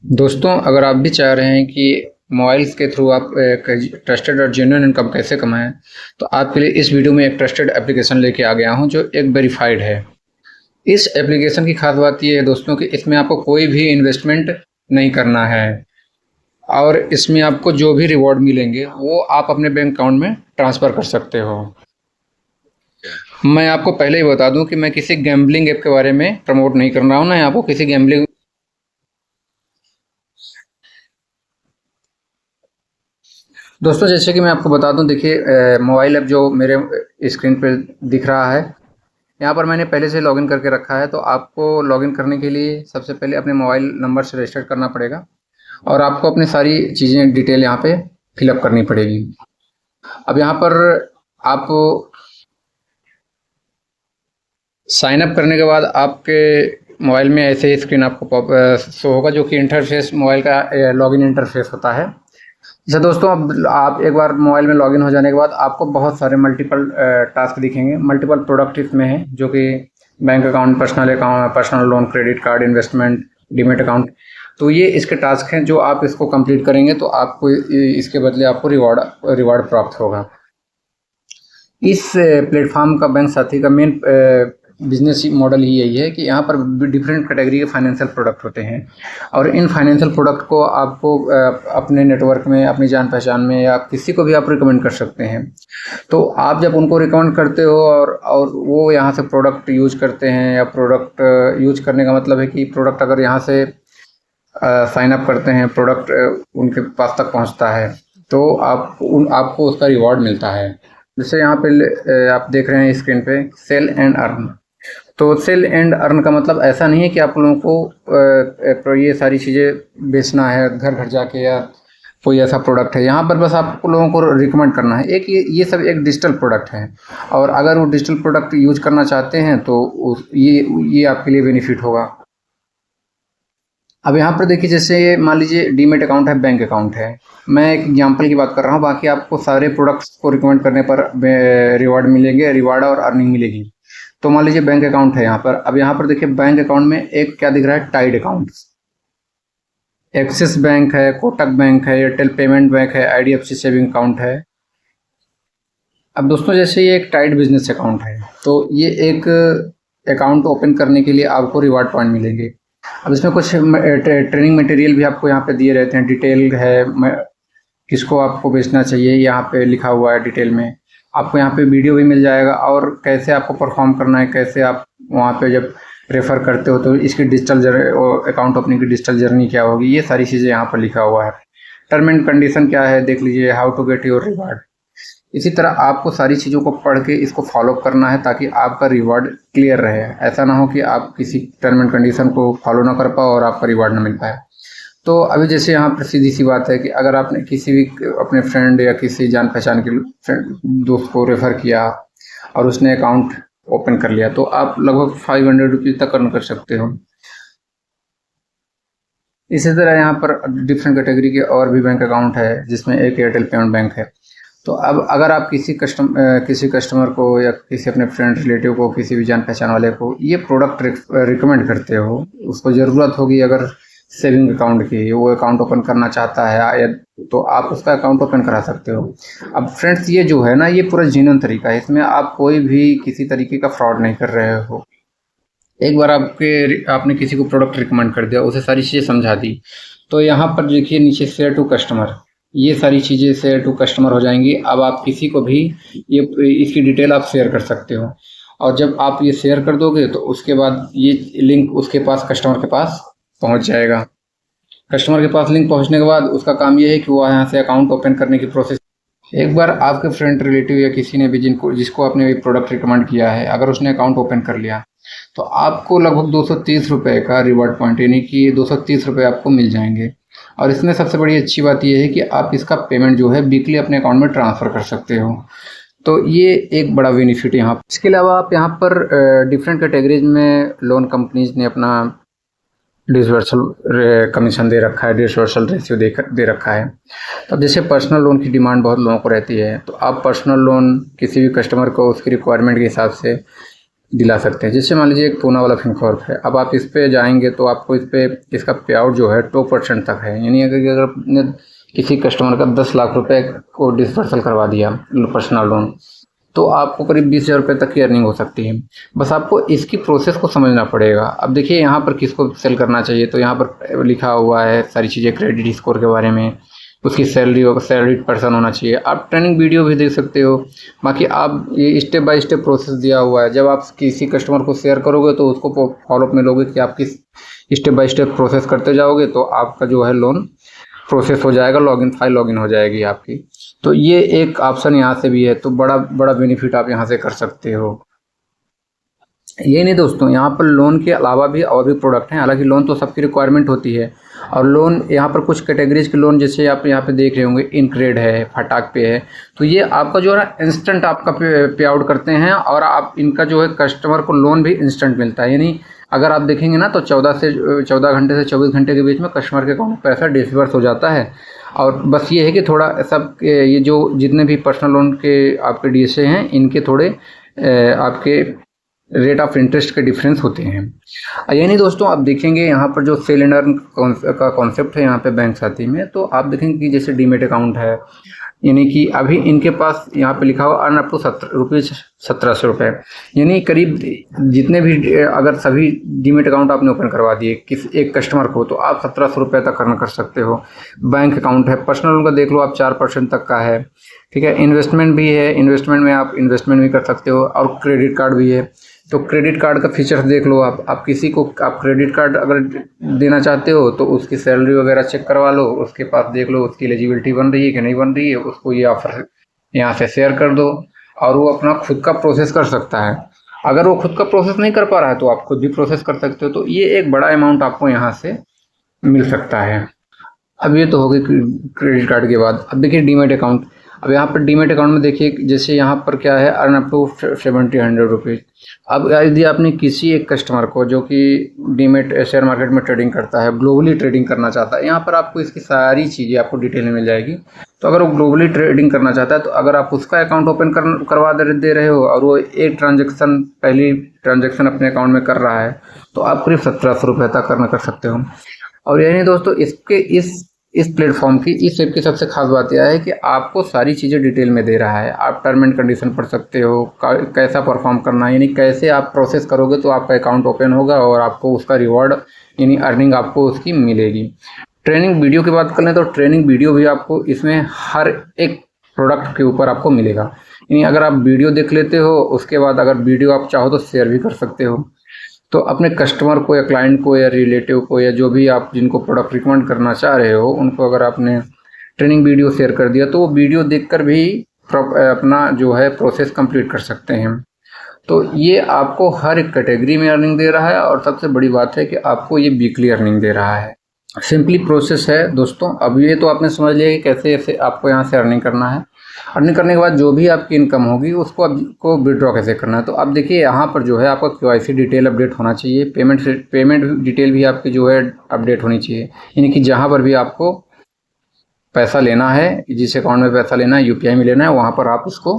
दोस्तों, अगर आप भी चाह रहे हैं कि मोबाइल्स के थ्रू आप एक ट्रस्टेड और जेन्युइन इनकम कैसे कमाएं, तो आपके लिए इस वीडियो में एक ट्रस्टेड एप्लीकेशन लेके आ गया हूं जो एक वेरीफाइड है। इस एप्लीकेशन की खास बात यह है दोस्तों कि इसमें आपको कोई भी इन्वेस्टमेंट नहीं करना है और इसमें आपको जो भी रिवॉर्ड मिलेंगे वो आप अपने बैंक अकाउंट में ट्रांसफ़र कर सकते हो। मैं आपको पहले ही बता दूं कि मैं किसी गैम्बलिंग ऐप के बारे में प्रमोट नहीं कर रहा हूं, ना आपको किसी गैम्बलिंग। दोस्तों, जैसे कि मैं आपको बता दूं, देखिए मोबाइल ऐप जो मेरे स्क्रीन पे दिख रहा है, यहाँ पर मैंने पहले से लॉगिन करके रखा है। तो आपको लॉगिन करने के लिए सबसे पहले अपने मोबाइल नंबर से रजिस्टर करना पड़ेगा और आपको अपनी सारी चीज़ें डिटेल यहाँ पे फिलअप करनी पड़ेगी। अब यहाँ पर आप साइन अप करने के बाद आपके मोबाइल में ऐसे ही स्क्रीन आपको शो होगा, जो कि इंटरफेस मोबाइल का लॉगिन इंटरफेस होता है। अच्छा दोस्तों, अब आप एक बार मोबाइल में लॉगिन हो जाने के बाद आपको बहुत सारे मल्टीपल टास्क दिखेंगे। मल्टीपल प्रोडक्ट इसमें हैं, जो कि bank account, personal loan, credit card, investment, demat account. तो ये इसके टास्क हैं जो आप इसको कंप्लीट करेंगे तो आपको इसके बदले आपको रिवार्ड प्राप्त होगा। इस प्लेटफॉर्म का बैंक साथी का मेन बिजनेस मॉडल ही यही है कि यहाँ पर डिफरेंट कैटेगरी के फाइनेंशियल प्रोडक्ट होते हैं और इन फाइनेंशियल प्रोडक्ट को आपको अपने नेटवर्क में, अपनी जान पहचान में या किसी को भी आप रिकमेंड कर सकते हैं। तो आप जब उनको रिकमेंड करते हो और वो यहाँ से प्रोडक्ट यूज करते हैं, या प्रोडक्ट यूज करने का मतलब है कि प्रोडक्ट अगर यहाँ से साइन अप करते हैं, प्रोडक्ट उनके पास तक पहुँचता है, तो आपको उसका रिवॉर्ड मिलता है। जैसे यहाँ पे आप देख रहे हैं स्क्रीन पे, सेल एंड अर्न। तो सेल एंड अर्न का मतलब ऐसा नहीं है कि आप लोगों को ये सारी चीज़ें बेचना है घर घर जाके, या कोई ऐसा प्रोडक्ट है। यहाँ पर बस आप लोगों को रिकमेंड करना है। एक ये सब एक डिजिटल प्रोडक्ट है और अगर वो डिजिटल प्रोडक्ट यूज करना चाहते हैं तो ये आपके लिए बेनिफिट होगा। अब यहाँ पर देखिए, जैसे मान लीजिए डीमेट अकाउंट है, बैंक अकाउंट है। मैं एक एग्जांपल की बात कर रहा हूँ, बाकी आपको सारे प्रोडक्ट्स को रिकमेंड करने पर रिवार्ड मिलेंगे, रिवार्ड और अर्निंग मिलेगी। तो मान लीजिए बैंक अकाउंट है यहाँ पर। अब यहाँ पर देखिए बैंक अकाउंट में एक क्या दिख रहा है, टाइड अकाउंट। एक्सिस बैंक है, कोटक बैंक है, एयरटेल पेमेंट बैंक है, आईडीएफसी सेविंग अकाउंट है। अब दोस्तों, जैसे ये एक टाइड बिजनेस अकाउंट है, तो ये एक अकाउंट ओपन करने के लिए आपको रिवार्ड पॉइंट मिलेंगे। अब इसमें कुछ ट्रेनिंग मटेरियल भी आपको यहाँ पे दिए रहते हैं, डिटेल है, किसको आपको बेचना चाहिए यहाँ पे लिखा हुआ है डिटेल में। आपको यहाँ पे वीडियो भी मिल जाएगा और कैसे आपको परफॉर्म करना है, कैसे आप वहाँ पे जब रेफ़र करते हो तो इसकी डिजिटल अकाउंट ओपनिंग की डिजिटल जर्नी क्या होगी, ये सारी चीज़ें यहाँ पर लिखा हुआ है। टर्म एंड कंडीशन क्या है देख लीजिए, how to get your reward. इसी तरह आपको सारी चीज़ों को पढ़ के इसको फॉलो करना है ताकि आपका रिवार्ड क्लियर रहे। ऐसा ना हो कि आप किसी टर्म एंड कंडीशन को फॉलो ना कर पाओ और आपका रिवार्ड ना मिल पाए। तो अभी जैसे यहाँ पर सीधी सी बात है कि अगर आपने किसी भी अपने फ्रेंड या किसी जान पहचान के दोस्त को रेफ़र किया और उसने अकाउंट ओपन कर लिया, तो आप लगभग 500 रुपीज़ तक अर्न कर सकते हो। इसी तरह यहाँ पर डिफरेंट कैटेगरी के और भी बैंक अकाउंट है, जिसमें एक एयरटेल पेमेंट बैंक है। तो अब अगर आप किसी कस्टमर को या किसी अपने फ्रेंड रिलेटिव को, किसी भी जान पहचान वाले को ये प्रोडक्ट रिकमेंड करते हो, उसको ज़रूरत होगी अगर सेविंग अकाउंट की, वो अकाउंट ओपन करना चाहता है या तो आप उसका अकाउंट ओपन करा सकते हो। अब फ्रेंड्स, ये जो है ना, ये पूरा जेन्युइन तरीका है, इसमें आप कोई भी किसी तरीके का फ्रॉड नहीं कर रहे हो। एक बार आपने किसी को प्रोडक्ट रिकमेंड कर दिया, उसे सारी चीज़ें समझा दी, तो यहाँ पर देखिए नीचे शेयर टू कस्टमर, ये सारी चीज़ें शेयर टू कस्टमर हो जाएंगी। अब आप किसी को भी ये इसकी डिटेल आप शेयर कर सकते हो और जब आप ये शेयर कर दोगे तो उसके बाद ये लिंक उसके पास, कस्टमर के पास पहुंच जाएगा। कस्टमर के पास लिंक पहुंचने के बाद उसका काम ये है कि वो यहाँ से अकाउंट ओपन करने की प्रोसेस। एक बार आपके फ्रेंड, रिलेटिव या किसी ने भी जिसको आपने ये प्रोडक्ट रिकमेंड किया है, अगर उसने अकाउंट ओपन कर लिया तो आपको लगभग 230 रुपये का रिवार्ड पॉइंट, यानी कि 230 रुपये आपको मिल जाएंगे। और इसमें सबसे बड़ी अच्छी बात यह है कि आप इसका पेमेंट जो है वीकली अपने अकाउंट में ट्रांसफ़र कर सकते हो। तो ये एक बड़ा बेनिफिट यहाँ। इसके अलावा आप यहाँ पर डिफरेंट कैटेगरीज में लोन कंपनीज ने अपना डिसबर्सल कमीशन दे रखा है, डिसबर्सल रेशियो दे रखा है। तो अब जैसे पर्सनल लोन की डिमांड बहुत लोगों को रहती है, तो आप पर्सनल लोन किसी भी कस्टमर को उसकी रिक्वायरमेंट के हिसाब से दिला सकते हैं। जैसे मान लीजिए एक पूना वाला फिनकॉर्प है, अब आप इस पे जाएंगे तो आपको इस पे इसका पे आउट जो है 2% तक है। यानी अगर आपने किसी कस्टमर का 10 लाख रुपए को डिसबर्सल करवा दिया पर्सनल लोन, तो आपको करीब 20,000 रुपये तक की अर्निंग हो सकती है। बस आपको इसकी प्रोसेस को समझना पड़ेगा। अब देखिए यहाँ पर किसको सेल करना चाहिए, तो यहाँ पर लिखा हुआ है सारी चीज़ें क्रेडिट स्कोर के बारे में, उसकी सैलरी पर्सन होना चाहिए। आप ट्रेनिंग वीडियो भी देख सकते हो। बाकी आप ये स्टेप बाय स्टेप प्रोसेस दिया हुआ है, जब आप किसी कस्टमर को शेयर करोगे तो उसको फॉलोअप मिलोगे कि आप किस स्टेप बाय स्टेप प्रोसेस करते जाओगे, तो आपका जो है लोन प्रोसेस हो जाएगा, फाइल लॉगिन हो जाएगी आपकी। तो ये एक ऑप्शन यहाँ से भी है, तो बड़ा बड़ा बेनिफिट आप यहाँ से कर सकते हो। ये नहीं दोस्तों, यहाँ पर लोन के अलावा भी और भी प्रोडक्ट हैं। हालांकि लोन तो सबकी रिक्वायरमेंट होती है, और लोन यहाँ पर कुछ कैटेगरीज के लोन जैसे आप यहाँ पे देख रहे होंगे, इनक्रेड है, फटाक पे है, तो ये आपका जो है इंस्टेंट आपका पे आउट करते हैं, और आप इनका जो है कस्टमर को लोन भी इंस्टेंट मिलता है। यानी अगर आप देखेंगे ना तो 14 घंटे से 24 घंटे के बीच में कस्टमर के अकाउंट में पैसा डिसबर्स हो जाता है। और बस ये है कि थोड़ा सब ये जो जितने भी पर्सनल लोन के आपके डीएसए हैं, इनके थोड़े आपके रेट ऑफ इंटरेस्ट के डिफरेंस होते हैं। ये नहीं दोस्तों, आप देखेंगे यहाँ पर जो सेल एंड अर्न का कॉन्सेप्ट है यहाँ पे बैंक साथी में, तो आप देखेंगे कि जैसे डीमेट अकाउंट है, यानी कि अभी इनके पास यहाँ पे लिखा हुआ अर्न अप टू 1700 रुपये। यानी करीब जितने भी अगर सभी डीमेट अकाउंट आपने ओपन करवा दिए किसी एक कस्टमर को, तो आप 1700 रुपये तक अर्न कर सकते हो। बैंक अकाउंट है, पर्सनल लोन का देख लो आप 4% तक का है, ठीक है। इन्वेस्टमेंट भी है, इन्वेस्टमेंट में आप इन्वेस्टमेंट भी कर सकते हो, और क्रेडिट कार्ड भी है। तो क्रेडिट कार्ड का फीचर्स देख लो आप किसी को आप क्रेडिट कार्ड अगर देना चाहते हो तो उसकी सैलरी वगैरह चेक करवा लो, उसके पास देख लो उसकी एलिजिबिलिटी बन रही है कि नहीं बन रही है, उसको ये ऑफर यहाँ से शेयर कर दो, और वो अपना खुद का प्रोसेस कर सकता है। अगर वो खुद का प्रोसेस नहीं कर पा रहा है तो आप खुद भी प्रोसेस कर सकते हो। तो ये एक बड़ा अमाउंट आपको यहाँ से मिल सकता है। अब ये तो हो गई क्रेडिट कार्ड के बाद। अब देखिए डीमेट अकाउंट। अब यहाँ पर डीमेट अकाउंट में देखिए जैसे यहाँ पर क्या है, अर्न अप टू 70-100 रुपीज़। अब यदि आपने किसी एक कस्टमर को जो कि डीमेट शेयर मार्केट में ट्रेडिंग करता है, ग्लोबली ट्रेडिंग करना चाहता है, यहाँ पर आपको इसकी सारी चीज़ें आपको डिटेल में मिल जाएगी। तो अगर वो ग्लोबली ट्रेडिंग करना चाहता है तो अगर आप उसका अकाउंट ओपन करवा दे रहे हो और वो एक पहली ट्रांजेक्शन अपने अकाउंट में कर रहा है, तो आप करीब 1700 रुपये तक अर्न कर सकते हो। और यही नहीं दोस्तों, इस प्लेटफॉर्म की, इस ऐप की सबसे खास बात यह है कि आपको सारी चीज़ें डिटेल में दे रहा है। आप टर्म एंड कंडीशन पढ़ सकते हो, कैसा परफॉर्म करना है, यानी कैसे आप प्रोसेस करोगे तो आपका अकाउंट ओपन होगा और आपको उसका रिवॉर्ड यानी अर्निंग आपको उसकी मिलेगी। ट्रेनिंग वीडियो की बात कर लें तो ट्रेनिंग वीडियो भी आपको इसमें हर एक प्रोडक्ट के ऊपर आपको मिलेगा। यानी अगर आप वीडियो देख लेते हो, उसके बाद अगर वीडियो आप चाहो तो शेयर भी कर सकते हो। तो अपने कस्टमर को या क्लाइंट को या रिलेटिव को या जो भी आप जिनको प्रोडक्ट रिकमेंड करना चाह रहे हो, उनको अगर आपने ट्रेनिंग वीडियो शेयर कर दिया तो वो वीडियो देखकर भी अपना जो है प्रोसेस कंप्लीट कर सकते हैं। तो ये आपको हर एक कैटेगरी में अर्निंग दे रहा है, और सबसे बड़ी बात है कि आपको ये वीकली अर्निंग दे रहा है। सिंपली प्रोसेस है दोस्तों। अब ये तो आपने समझ लिया कि कैसे आपको यहाँ से अर्निंग करना है। अर्निंग करने के बाद जो भी आपकी इनकम होगी उसको आपको विड्रॉ कैसे करना है। तो अब देखिए यहाँ पर जो है आपका KYC डिटेल अपडेट होना चाहिए, पेमेंट डिटेल भी आपकी जो है अपडेट होनी चाहिए। यानी कि जहाँ पर भी आपको पैसा लेना है, जिस अकाउंट में पैसा लेना है, UPI में लेना है, वहाँ पर आप उसको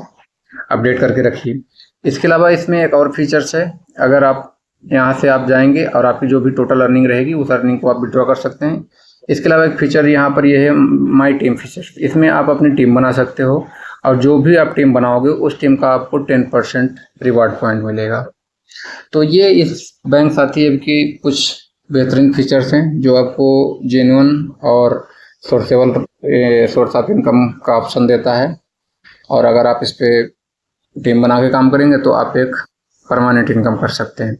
अपडेट करके रखिए। इसके अलावा इसमें एक और फीचर्स है, अगर आप यहाँ से आप जाएंगे और आपकी जो भी टोटल अर्निंग रहेगी उस अर्निंग को आप विड्रॉ कर सकते हैं। इसके अलावा एक फीचर यहाँ पर ये है माई टीम फीचर। इसमें आप अपनी टीम बना सकते हो, और जो भी आप टीम बनाओगे उस टीम का आपको 10% रिवार्ड पॉइंट मिलेगा। तो ये इस बैंक साथी ऐप की कुछ बेहतरीन फीचर्स हैं जो आपको जेन्युइन और सोर्स ऑफ इनकम का ऑप्शन देता है। और अगर आप इस पर टीम बना के काम करेंगे तो आप एक परमानेंट इनकम कर सकते हैं।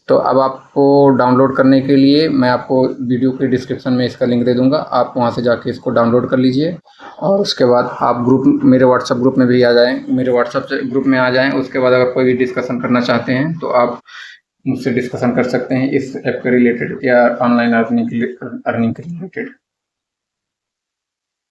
तो अब आपको डाउनलोड करने के लिए मैं आपको वीडियो के डिस्क्रिप्शन में इसका लिंक दे दूंगा, आप वहां से जाके इसको डाउनलोड कर लीजिए। और उसके बाद आप मेरे व्हाट्सएप ग्रुप में भी आ जाएं, मेरे व्हाट्सएप ग्रुप में आ जाएं। उसके बाद अगर कोई भी डिस्कशन करना चाहते हैं तो आप मुझसे डिस्कशन कर सकते हैं इस ऐप के रिलेटेड या ऑनलाइन अर्निंग के रिलेटेड।